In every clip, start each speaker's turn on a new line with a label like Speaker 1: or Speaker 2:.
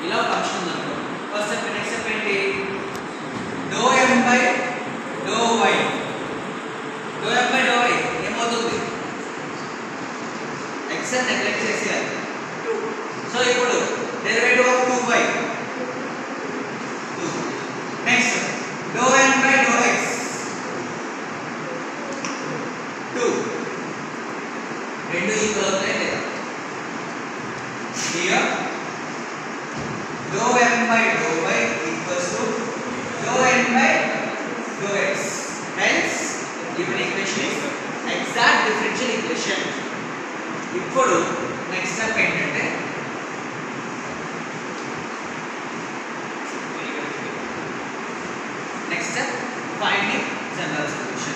Speaker 1: ఇలా ఫంక్షన్ ఉందనుకో first step next step ఏంటి doe m by doe y doe m by doe y ఏమవుతుంది x ని neglect చేసేయాలి 2 సో ఇప్పుడు derivative of 2y 2 next doe n by doe x 2 రెండు equal అవుతాయి లేదా here dou m by dou y equals to dou n by dou x. Hence, given equation is exact differential equation. ఇప్పుడు next step ఏంటంటే next step finding general solution.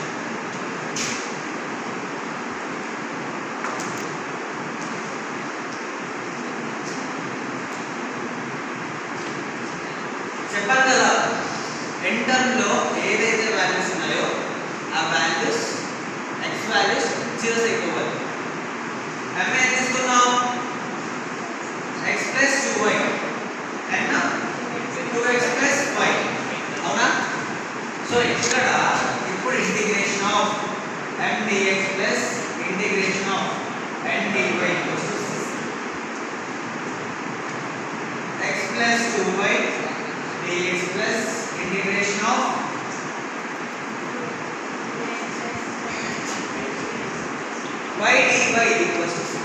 Speaker 1: చెప్పాను కదా enter లో ఏదైతే values ఉన్నాయో ఆ వాల్యూస్ x వాల్యూస్ జీరోస్ అయిపోవాలి m ఏం తీసుకున్నాం x + 2y and 2x + y అవునా సో ఇక్కడ ఇప్పుడు integration of m dx + integration of n dy x + 2y dx plus integration of y dy equals to 0.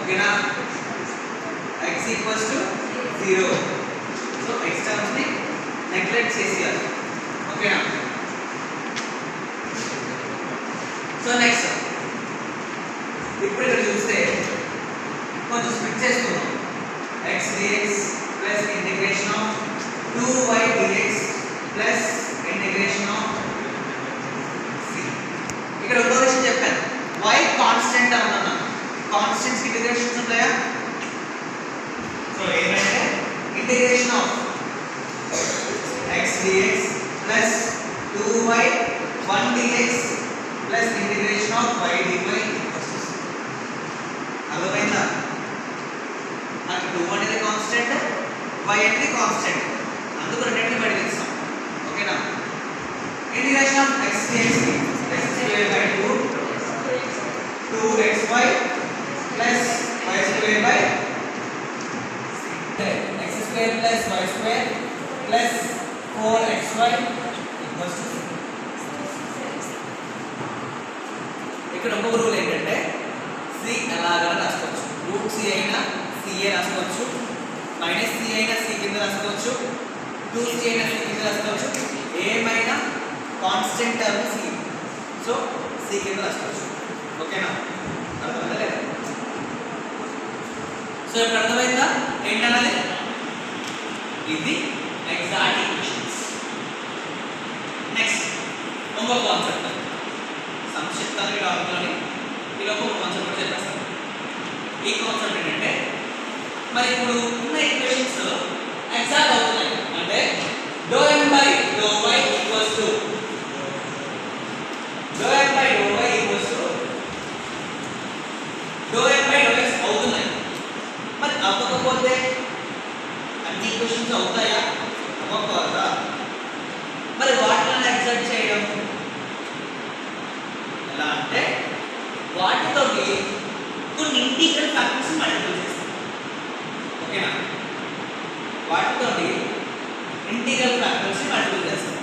Speaker 1: Okay na? X equals to 0. So x terms ni neglect chesiyali. Okay na? So next ఇప్పుడు ఇక్కడ చూస్తే కొంచెం split చేసుకుందాం x dx plus integration of 2y dx plus integration of c. ఇక్కడ ఒక విషయం చెప్పాను y constant అన్నాను కాన్స్టెంట్స్ కి ఇంటిగ్రేషన్స్ ఉంటాయా సో ఏంటంటే integration of x dx plus 2y 1 dx plus integration of y dy equals to c. అర్థమైందా నాకు 2 అనేది కాన్స్టెంట్ y అనేది కాన్స్టెంట్ అందుకు రెండింటిని బయటకు తీస్తాం ఓకేనా integration of x dx x² by 2 2xy plus y² by x² plus y² plus 4xy equals to ఇక్కడ ఇంకొక రూల్ ఏంటంటే c ఎలాగైనా రాసుకోవచ్చు రూట్ c అయినా CA రాసుకోవచ్చు మైనస్ C అయినా C కింద రాసుకోవచ్చు 2C అయినా C కింద రాసుకోవచ్చు ఏమైనా constant term C so C కింద రాసుకోవచ్చు ఓకేనా అర్థమైందా లేదా సో ఇప్పుడు అర్థమైందా ఏంటన్నది ఇది ఎగ్జాక్ట్ ఈక్వేషన్స్ నెక్స్ట్ ఇంకొక కాన్సెప్ట్ సంక్షిప్తంగా టాపిక్లోని ఇలా ఒక కాన్సెప్ట్ కూడా చెప్పేస్తాను ఈ కాన్సెప్ట్ ఏంటంటే మరి ఇప్పుడు ఉన్న ఈక్వేషన్స్ ఎగ్జాక్ట్ అవుతున్నాయి అంటే doe m by doe y equals to doe m by doe y equals to doe m by doe x అవుతున్నాయి మరి అవ్వకపోతే అన్ని ఈక్వేషన్స్ అవుతాయా అవ్వకపోతా మరి వాటిని ఎగ్జాక్ట్ చేయడం ఎలా అంటే వాటితోటి కొన్ని ఇంటిగ్రల్ ఫ్యాక్టర్స్ మల్టిప్లై చేస్తాం ఓకేనా వాటితోటి ఇంటిగ్రల్ ఫ్యాక్టర్స్ మల్టిప్లై చేస్తాం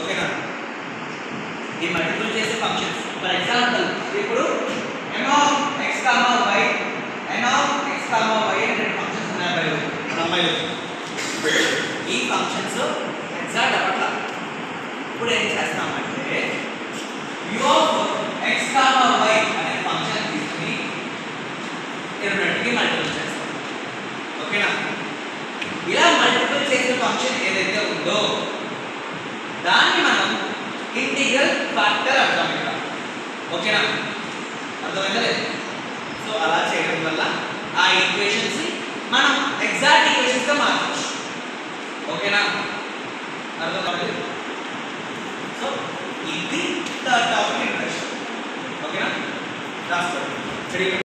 Speaker 1: ఓకేనా ఈ మల్టిప్లై చేసే ఫంక్షన్స్ ఫర్ ఎగ్జాంపుల్ ఇప్పుడు m of x, y n of x, y అనే రెండు ఫంక్షన్స్ ఉన్నాయి అమ్మాయిలు ఈ ఫంక్షన్స్ ఎగ్జాక్ట్ అవ్వట్లా ఇప్పుడు ఏం చేస్తామంటే u of x, y అనే ఫంక్షన్ తీసుకుని రెండింటికి మల్టిప్లై చేస్తాం ఓకేనా ఇలా మల్టిప్లై చేసే ఫంక్షన్ ఏదైతే ఉందో దాన్ని మనం ఇంటిగ్రల్ ఫ్యాక్టర్ అంటాం ఇక్కడ ఓకేనా అర్థమైందా లేదు సో అలా చేయడం వల్ల ఆ ఈక్వేషన్స్ ని మనం ఎగ్జాక్ట్ ఈక్వేషన్స్ గా మార్చవచ్చు ఓకేనా అర్థమైందా సో ఇది టాపిక్ ఇంట్రడక్షన్ ఓకేనా రాసుకోండి